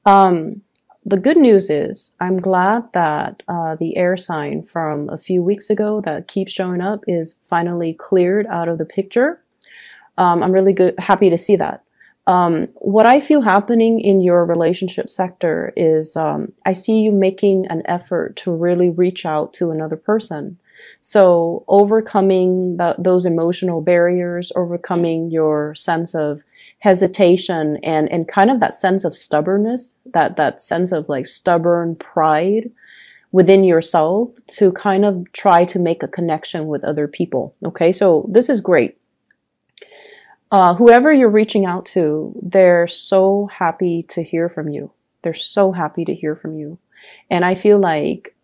Um, the good news is I'm glad that the air sign from a few weeks ago that keeps showing up is finally cleared out of the picture. I'm really happy to see that. What I feel happening in your relationship sector is I see you making an effort to really reach out to another person. So overcoming those emotional barriers, overcoming your sense of hesitation and kind of that sense of stubbornness, that sense of like stubborn pride within yourself to kind of try to make a connection with other people. Okay, so this is great. Whoever you're reaching out to, they're so happy to hear from you. They're so happy to hear from you. And I feel like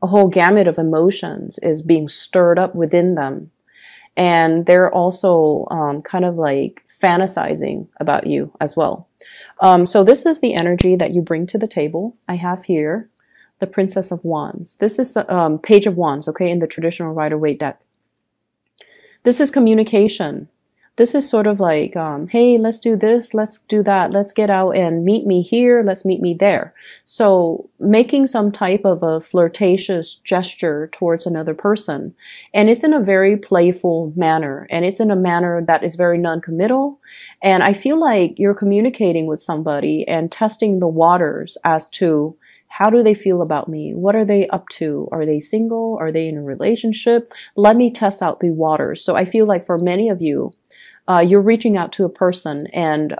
a whole gamut of emotions is being stirred up within them. And they're also kind of like fantasizing about you as well. So this is the energy that you bring to the table. I have here the Princess of Wands. This is Page of Wands, okay, in the traditional Rider-Waite deck. This is communication. This is sort of like, hey, let's do this, let's do that, let's get out and meet me here, let's meet me there. So making some type of a flirtatious gesture towards another person. And it's in a very playful manner. And it's in a manner that is very non-committal. And I feel like you're communicating with somebody and testing the waters as to how do they feel about me? What are they up to? Are they single? Are they in a relationship? Let me test out the waters. So I feel like for many of you, you're reaching out to a person and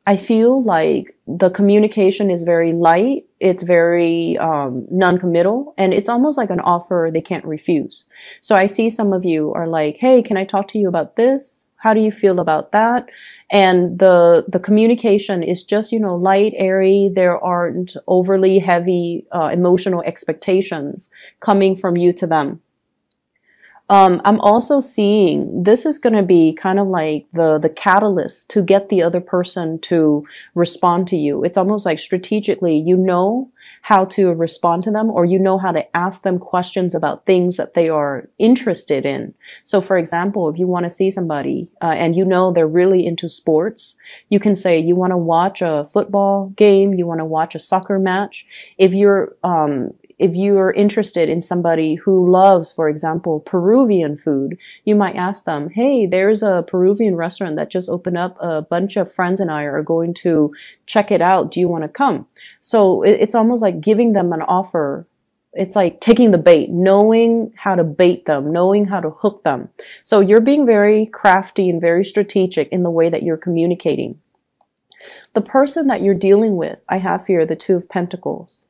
I feel like the communication is very light. It's very non-committal, and it's almost like an offer they can't refuse. So I see some of you are like, hey, can I talk to you about this? How do you feel about that? And the communication is just, you know, light, airy. There aren't overly heavy emotional expectations coming from you to them. I'm also seeing this is going to be kind of like the catalyst to get the other person to respond to you. It's almost like strategically, you know how to respond to them, or you know how to ask them questions about things that they are interested in. So for example, if you want to see somebody and you know they're really into sports, you can say you want to watch a football game, you want to watch a soccer match. If you're interested in somebody who loves, for example, Peruvian food, you might ask them, hey, there's a Peruvian restaurant that just opened up. A bunch of friends and I are going to check it out. Do you want to come? So it's almost like giving them an offer. It's like taking the bait, knowing how to bait them, knowing how to hook them. So you're being very crafty and very strategic in the way that you're communicating. The person that you're dealing with, I have here the Two of Pentacles.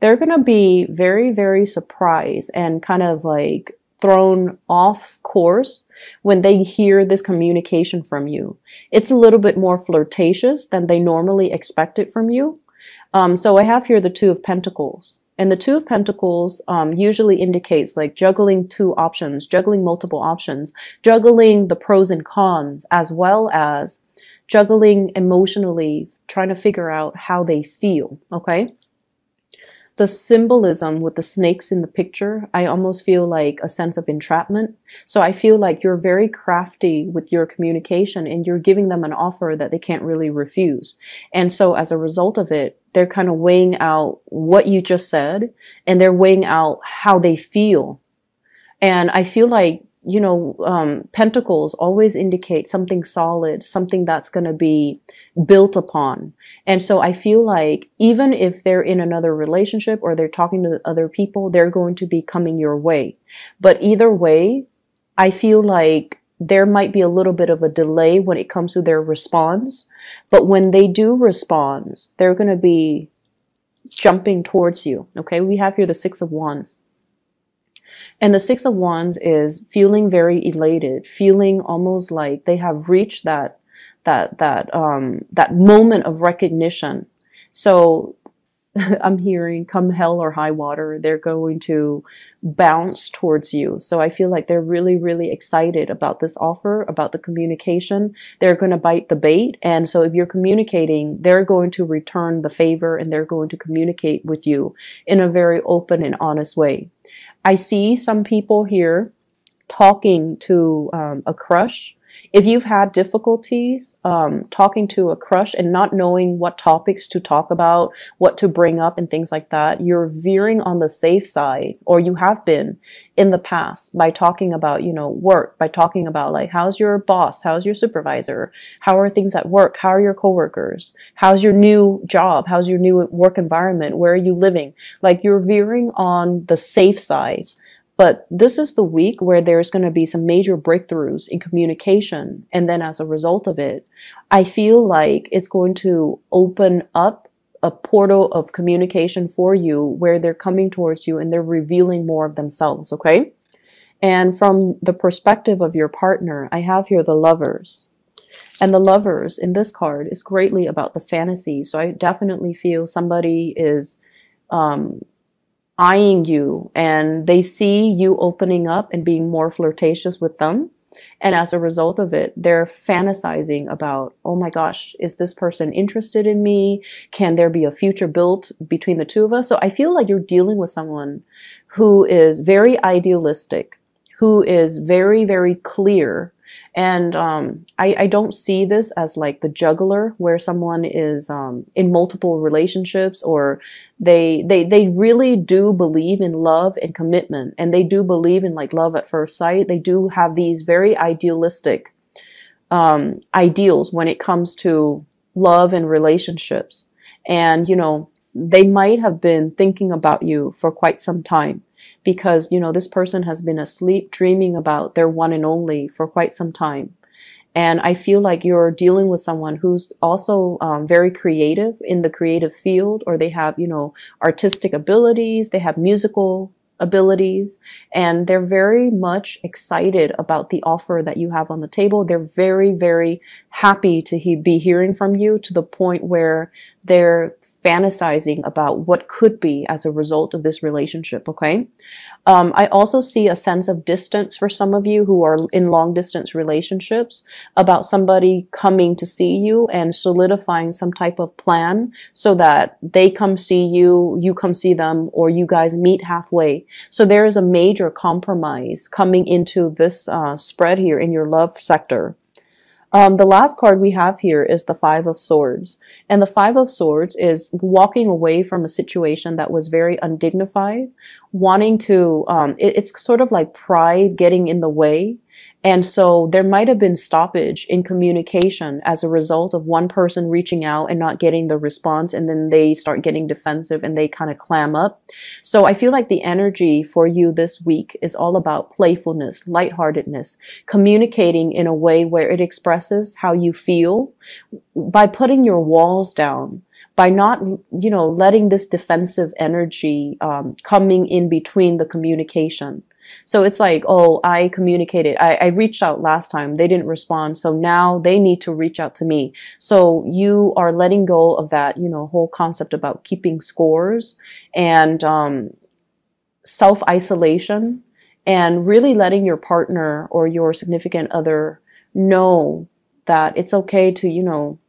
They're going to be very, very surprised and kind of like thrown off course when they hear this communication from you. It's a little bit more flirtatious than they normally expect it from you. So I have here the Two of Pentacles. And the Two of Pentacles usually indicates like juggling two options, juggling multiple options, juggling the pros and cons, as well as juggling emotionally, trying to figure out how they feel, okay? The symbolism with the snakes in the picture, I almost feel like a sense of entrapment. So I feel like you're very crafty with your communication and you're giving them an offer that they can't really refuse. And so as a result of it, they're kind of weighing out what you just said and they're weighing out how they feel. And I feel like, you know, pentacles always indicate something solid, something that's going to be built upon. And so I feel like even if they're in another relationship or they're talking to other people, they're going to be coming your way. But either way, I feel like there might be a little bit of a delay when it comes to their response. But when they do respond, they're going to be jumping towards you. Okay, we have here the Six of Wands. And the Six of Wands is feeling very elated, feeling almost like they have reached that moment of recognition. So I'm hearing come hell or high water, they're going to bounce towards you. So I feel like they're really, really excited about this offer, about the communication. They're going to bite the bait. And so if you're communicating, they're going to return the favor and they're going to communicate with you in a very open and honest way. I see some people here talking to a crush. If you've had difficulties talking to a crush and not knowing what topics to talk about, what to bring up and things like that, you're veering on the safe side, or you have been in the past by talking about, you know, work, by talking about like, how's your boss? How's your supervisor? How are things at work? How are your coworkers? How's your new job? How's your new work environment? Where are you living? Like you're veering on the safe side. But this is the week where there's going to be some major breakthroughs in communication. And then as a result of it, I feel like it's going to open up a portal of communication for you where they're coming towards you and they're revealing more of themselves, okay? And from the perspective of your partner, I have here the Lovers. And the Lovers in this card is greatly about the fantasy. So I definitely feel somebody is eyeing you and they see you opening up and being more flirtatious with them. And as a result of it, they're fantasizing about, oh my gosh, is this person interested in me? Can there be a future built between the two of us? So I feel like you're dealing with someone who is very idealistic, who is very, very clear. And I don't see this as like the juggler where someone is in multiple relationships, or they really do believe in love and commitment, and they do believe in like love at first sight. They do have these very idealistic ideals when it comes to love and relationships. And, you know, they might have been thinking about you for quite some time, because, you know, this person has been asleep dreaming about their one and only for quite some time. And I feel like you're dealing with someone who's also very creative in the creative field, or they have, you know, artistic abilities, they have musical abilities, and they're very much excited about the offer that you have on the table. They're very, very happy to be hearing from you, to the point where they're fantasizing about what could be as a result of this relationship, okay? I also see a sense of distance for some of you who are in long distance relationships, about somebody coming to see you and solidifying some type of plan so that they come see you, you come see them, or you guys meet halfway. So there is a major compromise coming into this spread here in your love sector. The last card we have here is the Five of Swords. And the Five of Swords is walking away from a situation that was very undignified, wanting to, it's sort of like pride getting in the way. And so there might have been stoppage in communication as a result of one person reaching out and not getting the response, and then they start getting defensive and they kind of clam up. So I feel like the energy for you this week is all about playfulness, lightheartedness, communicating in a way where it expresses how you feel by putting your walls down, by not, you know, letting this defensive energy coming in between the communication. So it's like, oh, I communicated. I reached out last time. They didn't respond. So now they need to reach out to me. So you are letting go of that, you know, whole concept about keeping scores and self-isolation, and really letting your partner or your significant other know that it's okay to, you know,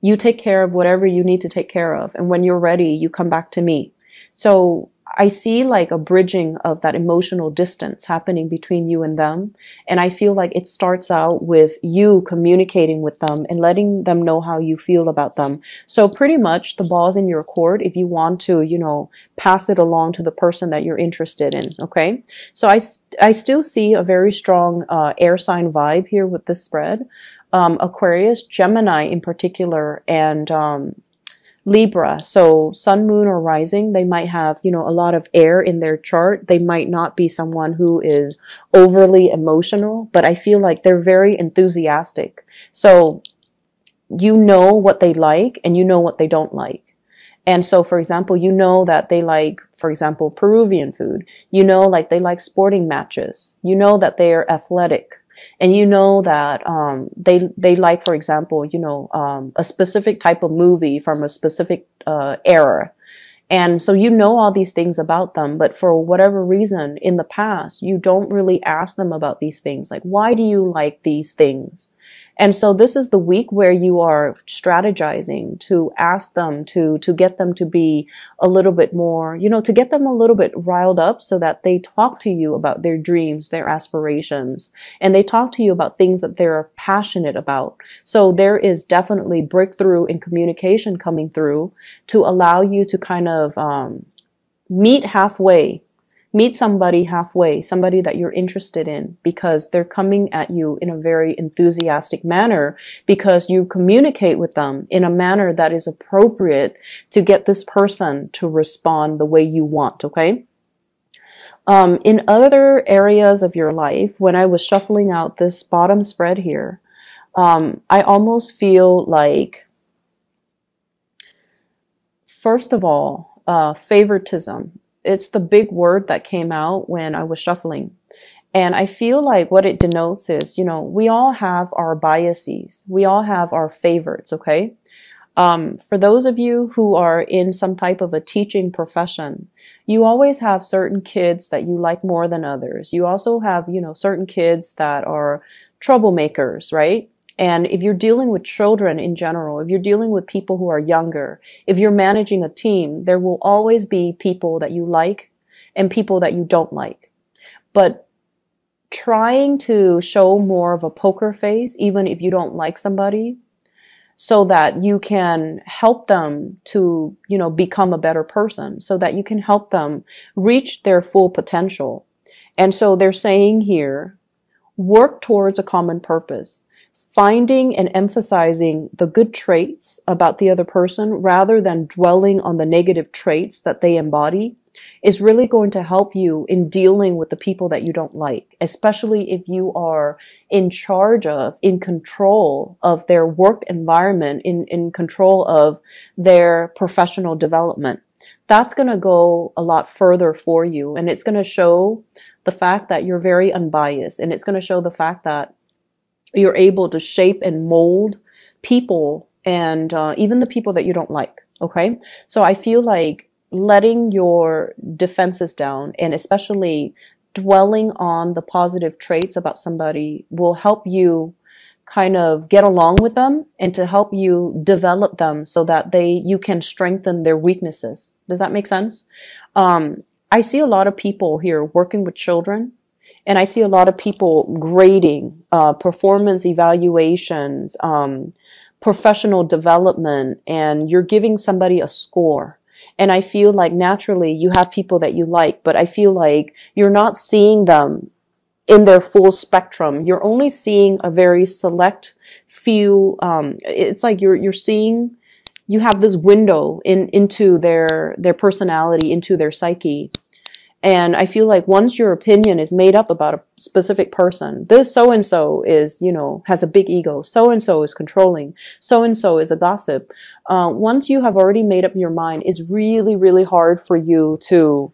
you take care of whatever you need to take care of. And when you're ready, you come back to me. So I see like a bridging of that emotional distance happening between you and them. And I feel like it starts out with you communicating with them and letting them know how you feel about them. So pretty much the ball's in your court if you want to, you know, pass it along to the person that you're interested in. Okay. So I still see a very strong air sign vibe here with this spread. Aquarius, Gemini in particular, and Libra. So sun, moon, or rising, they might have, you know, a lot of air in their chart. They might not be someone who is overly emotional, but I feel like they're very enthusiastic. So you know what they like and you know what they don't like. And so, for example, you know that they like, for example, Peruvian food. You know, like they like sporting matches. You know that they are athletic. And you know that they like, for example, you know, a specific type of movie from a specific era. And so you know all these things about them, but for whatever reason in the past, you don't really ask them about these things. Like, why do you like these things? And so this is the week where you are strategizing to ask them to get them to be a little bit more, to get them a little bit riled up so that they talk to you about their dreams, their aspirations, and they talk to you about things that they're passionate about. So there is definitely breakthrough in communication coming through to allow you to kind of meet halfway. Meet somebody halfway, somebody that you're interested in, because they're coming at you in a very enthusiastic manner, because you communicate with them in a manner that is appropriate to get this person to respond the way you want, okay? In other areas of your life, when I was shuffling out this bottom spread here, I almost feel like, first of all, favoritism. It's the big word that came out when I was shuffling. And I feel like what it denotes is, we all have our biases. We all have our favorites, okay? For those of you who are in some type of a teaching profession, you always have certain kids that you like more than others. You also have, certain kids that are troublemakers, right? And if you're dealing with children in general, if you're dealing with people who are younger, if you're managing a team, there will always be people that you like and people that you don't like. But trying to show more of a poker face, even if you don't like somebody, so that you can help them to, become a better person, so that you can help them reach their full potential. And so they're saying here, work towards a common purpose. Finding and emphasizing the good traits about the other person rather than dwelling on the negative traits that they embody is really going to help you in dealing with the people that you don't like, especially if you are in charge of, in control of their work environment, in control of their professional development. That's going to go a lot further for you, and it's going to show the fact that you're very unbiased, and it's going to show the fact that you're able to shape and mold people, and even the people that you don't like, okay? So I feel like letting your defenses down, and especially dwelling on the positive traits about somebody, will help you kind of get along with them and to help you develop them so that you can strengthen their weaknesses. Does that make sense? I see a lot of people here working with children. And I see a lot of people grading, performance evaluations, professional development, and you're giving somebody a score. And I feel like naturally you have people that you like, but I feel like you're not seeing them in their full spectrum. You're only seeing a very select few. It's like you're seeing, you have this window into their personality, into their psyche. And I feel like once your opinion is made up about a specific person, this so-and-so is, has a big ego, so-and-so is controlling, so-and-so is a gossip. Once you have already made up your mind, it's really, really hard for you to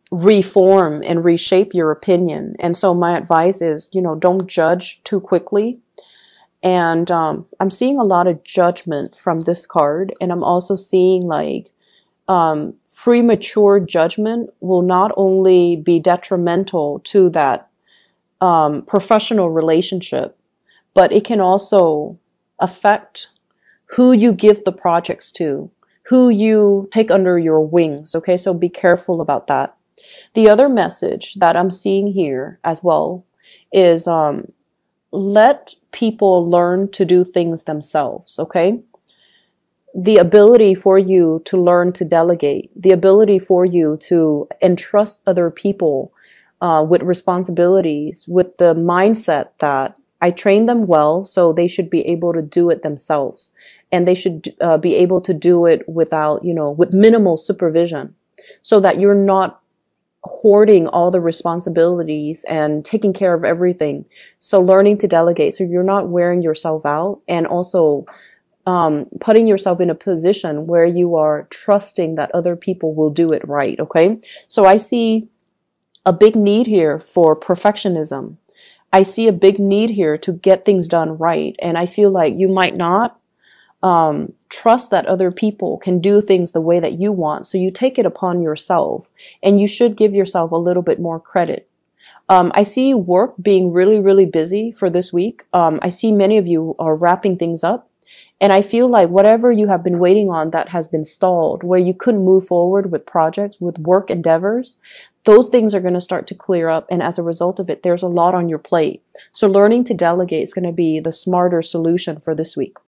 reform and reshape your opinion. And so my advice is, don't judge too quickly. And I'm seeing a lot of judgment from this card. And I'm also seeing like, premature judgment will not only be detrimental to that professional relationship, but it can also affect who you give the projects to, who you take under your wings. Okay, so be careful about that. The other message that I'm seeing here as well is let people learn to do things themselves, okay? The ability for you to learn to delegate, the ability for you to entrust other people with responsibilities, with the mindset that I train them well, so they should be able to do it themselves. And they should be able to do it without, with minimal supervision, so that you're not hoarding all the responsibilities and taking care of everything. So learning to delegate, so you're not wearing yourself out, and also putting yourself in a position where you are trusting that other people will do it right, okay? So I see a big need here for perfectionism. I see a big need here to get things done right. And I feel like you might not trust that other people can do things the way that you want. So you take it upon yourself, and you should give yourself a little bit more credit. I see work being really, really busy for this week. I see many of you are wrapping things up. And I feel like whatever you have been waiting on that has been stalled, where you couldn't move forward with projects, with work endeavors, those things are going to start to clear up. And as a result of it, there's a lot on your plate. So learning to delegate is going to be the smarter solution for this week.